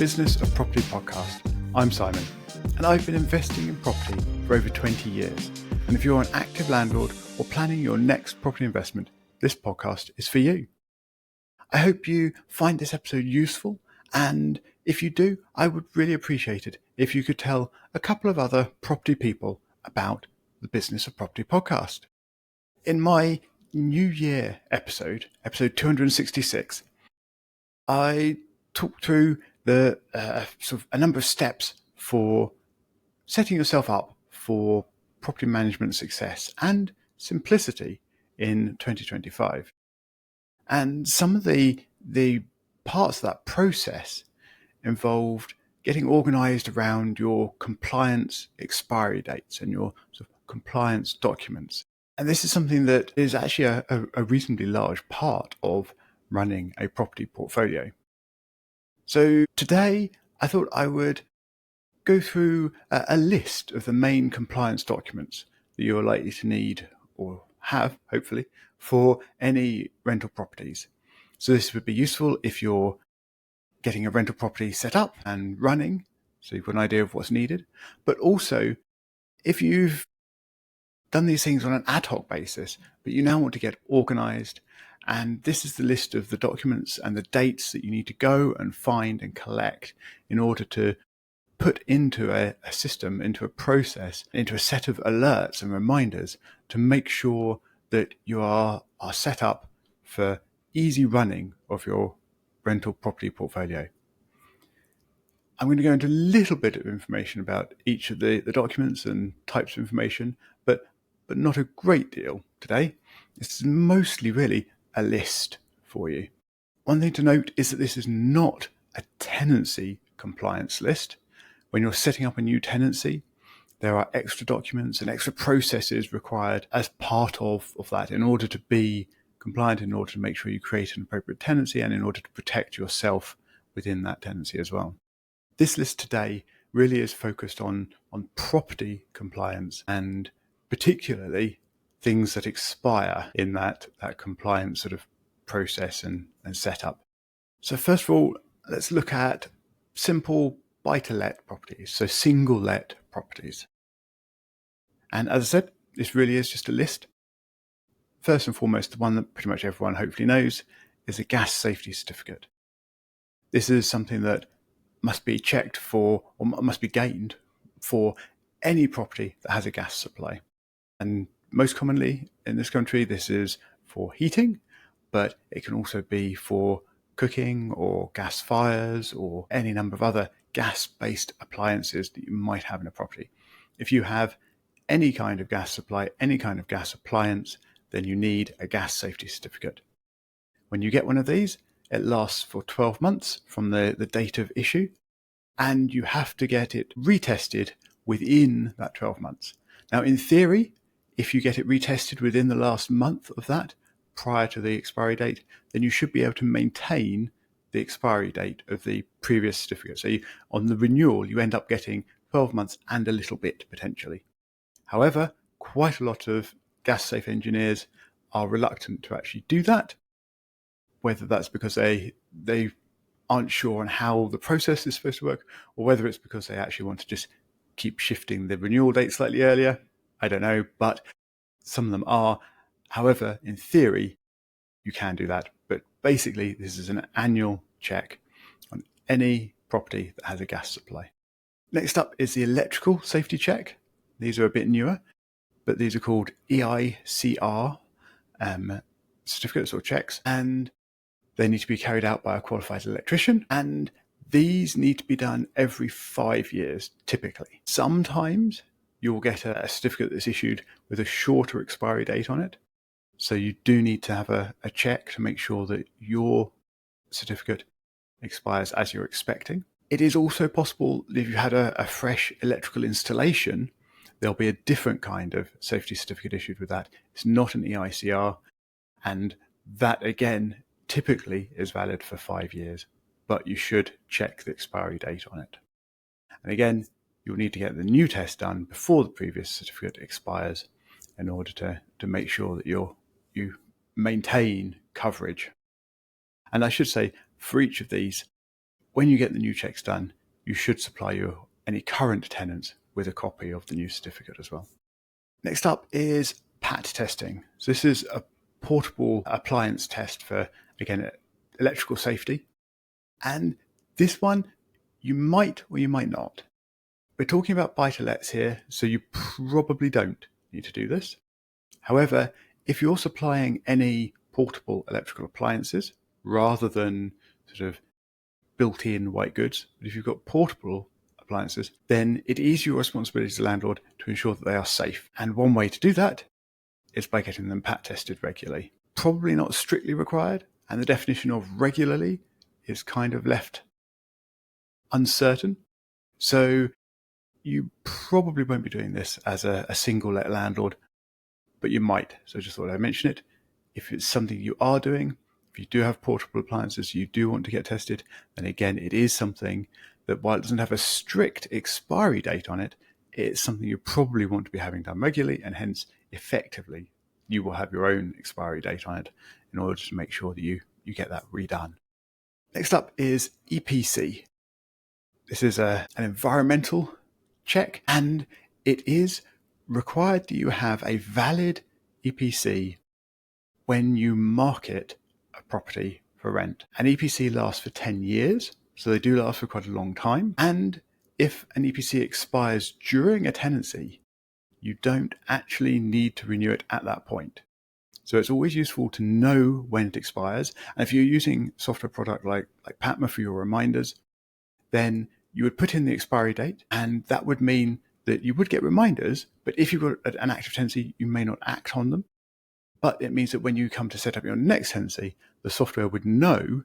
Business of Property podcast. I'm Simon, and I've been investing in property for over 20 years. And if you're an active landlord or planning your next property investment, this podcast is for you. I hope you find this episode useful, and if you do, I would really appreciate it if you could tell a couple of other property people about the Business of Property podcast. In my New Year episode 266, I talked through the sort of a number of steps for setting yourself up for property management success and simplicity in 2025. And some of the parts of that process involved getting organized around your compliance expiry dates and your sort of compliance documents. And this is something that is actually a reasonably large part of running a property portfolio. So today I thought I would go through a list of the main compliance documents that you're likely to need or have, hopefully, for any rental properties. So this would be useful if you're getting a rental property set up and running, so you've got an idea of what's needed, but also if you've done these things on an ad hoc basis, but you now want to get organized. And this is the list of the documents and the dates that you need to go and find and collect in order to put into a system, into a process, into a set of alerts and reminders to make sure that you are set up for easy running of your rental property portfolio. I'm going to go into a little bit of information about each of the documents and types of information, but not a great deal today. This is mostly really a list for you. One thing to note is that this is not a tenancy compliance list. When you're setting up a new tenancy, there are extra documents and extra processes required as part of that in order to be compliant, in order to make sure you create an appropriate tenancy and in order to protect yourself within that tenancy as well. This list today really is focused on property compliance and particularly things that expire in that compliance sort of process and setup. So first of all, let's look at simple buy-to-let properties, so single-let properties. And as I said, this really is just a list. First and foremost, the one that pretty much everyone hopefully knows is a gas safety certificate. This is something that must be checked for, or must be gained for any property that has a gas supply. And most commonly in this country, this is for heating, but it can also be for cooking or gas fires or any number of other gas-based appliances that you might have in a property. If you have any kind of gas supply, any kind of gas appliance, then you need a gas safety certificate. When you get one of these, it lasts for 12 months from the date of issue, and you have to get it retested within that 12 months. Now, in theory, if you get it retested within the last month of that, prior to the expiry date, then you should be able to maintain the expiry date of the previous certificate. So on the renewal, you end up getting 12 months and a little bit potentially. However, quite a lot of gas safe engineers are reluctant to actually do that, whether that's because they aren't sure on how the process is supposed to work, or whether it's because they actually want to just keep shifting the renewal date slightly earlier. I don't know, but some of them are. However, in theory, you can do that. But basically, this is an annual check on any property that has a gas supply. Next up is the electrical safety check. These are a bit newer, but these are called EICR certificates or checks, and they need to be carried out by a qualified electrician, and these need to be done every 5 years, typically. Sometimes you'll get a certificate that's issued with a shorter expiry date on it. So you do need to have a check to make sure that your certificate expires as you're expecting. It is also possible that if you had a fresh electrical installation, there'll be a different kind of safety certificate issued with that. It's not an EICR, and that again typically is valid for 5 years, but you should check the expiry date on it. And again, you'll need to get the new test done before the previous certificate expires in order to make sure that you maintain coverage. And I should say, for each of these, when you get the new checks done, you should supply any current tenants with a copy of the new certificate as well. Next up is PAT testing. So this is a portable appliance test for, again, electrical safety. And this one, you might or you might not. We're talking about buy-to-lets here, so you probably don't need to do this. However, if you're supplying any portable electrical appliances rather than sort of built-in white goods, but if you've got portable appliances, then it is your responsibility as a landlord to ensure that they are safe. And one way to do that is by getting them PAT tested regularly. Probably not strictly required, and the definition of regularly is kind of left uncertain. So you probably won't be doing this as a single let landlord, but you might. So I just thought I'd mention it. If it's something you are doing, if you do have portable appliances you do want to get tested, then again, it is something that while it doesn't have a strict expiry date on it, it's something you probably want to be having done regularly, and hence effectively you will have your own expiry date on it in order to make sure that you get that redone. Next up is EPC. This is an environmental check, and it is required that you have a valid EPC when you market a property for rent. An EPC lasts for 10 years, so they do last for quite a long time. And if an EPC expires during a tenancy, you don't actually need to renew it at that point. So it's always useful to know when it expires. And if you're using software product like Patma for your reminders, then you would put in the expiry date, and that would mean that you would get reminders, but if you've got an active tenancy, you may not act on them. But it means that when you come to set up your next tenancy, the software would know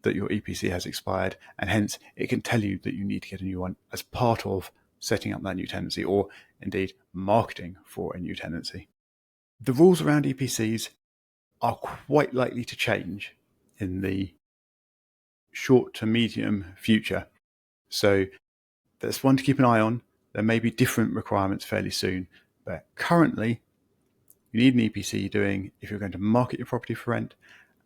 that your EPC has expired, and hence it can tell you that you need to get a new one as part of setting up that new tenancy, or indeed marketing for a new tenancy. The rules around EPCs are quite likely to change in the short to medium future. So that's one to keep an eye on. There may be different requirements fairly soon, but currently you need an EPC doing if you're going to market your property for rent,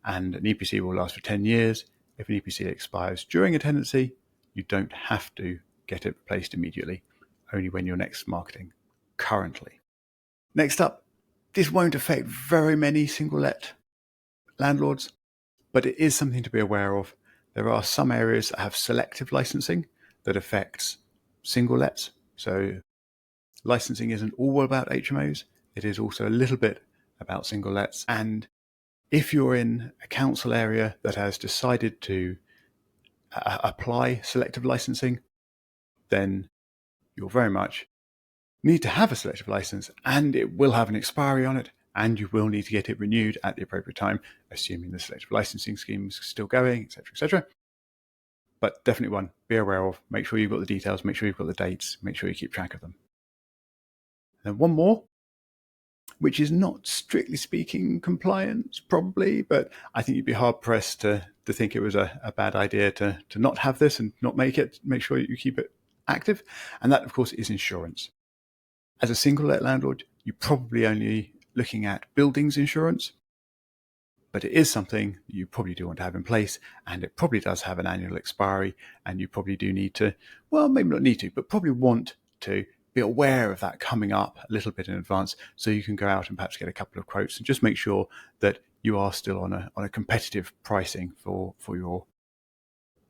and an EPC will last for 10 years. If an EPC expires during a tenancy, you don't have to get it replaced immediately, only when you're next marketing currently. Next up, this won't affect very many single let landlords, but it is something to be aware of. There are some areas that have selective licensing that affects single lets. So licensing isn't all about HMOs. It is also a little bit about single lets. And if you're in a council area that has decided to apply selective licensing, then you'll very much need to have a selective license, and it will have an expiry on it, and you will need to get it renewed at the appropriate time, assuming the selective licensing scheme is still going, etc., etc. But definitely one, be aware of, make sure you've got the details, make sure you've got the dates, make sure you keep track of them. And then one more, which is not strictly speaking compliance, probably, but I think you'd be hard pressed to think it was a bad idea to not have this and not make sure you keep it active. And that, of course, is insurance. As a single let landlord, you're probably only looking at buildings insurance, but it is something you probably do want to have in place, and it probably does have an annual expiry, and you probably do need to, well, maybe not need to, but probably want to be aware of that coming up a little bit in advance, so you can go out and perhaps get a couple of quotes and just make sure that you are still on a competitive pricing for your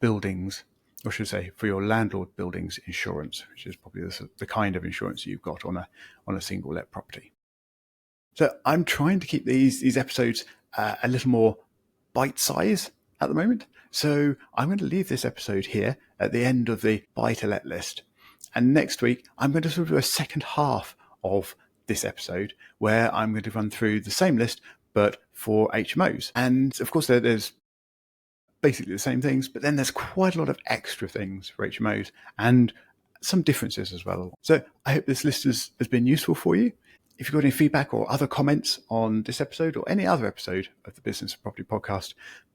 buildings, or should I say for your landlord buildings insurance, which is probably the kind of insurance you've got on a single let property. So I'm trying to keep these episodes a little more bite size at the moment. So I'm going to leave this episode here at the end of the buy to let list. And next week, I'm going to sort of do a second half of this episode where I'm going to run through the same list, but for HMOs. And of course, there's basically the same things, but then there's quite a lot of extra things for HMOs and some differences as well. So I hope this list has been useful for you. If you've got any feedback or other comments on this episode or any other episode of the Business of Property podcast,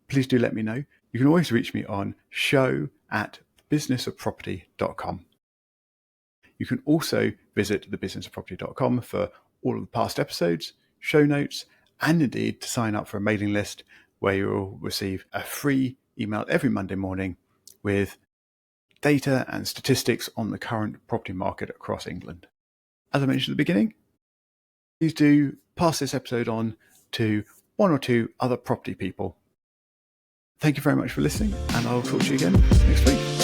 please do let me know. You can always reach me on show@businessofproperty.com. You can also visit thebusinessofproperty.com for all of the past episodes, show notes, and indeed to sign up for a mailing list where you'll receive a free email every Monday morning with data and statistics on the current property market across England. As I mentioned at the beginning, please do pass this episode on to one or two other property people. Thank you very much for listening, and I'll talk to you again next week.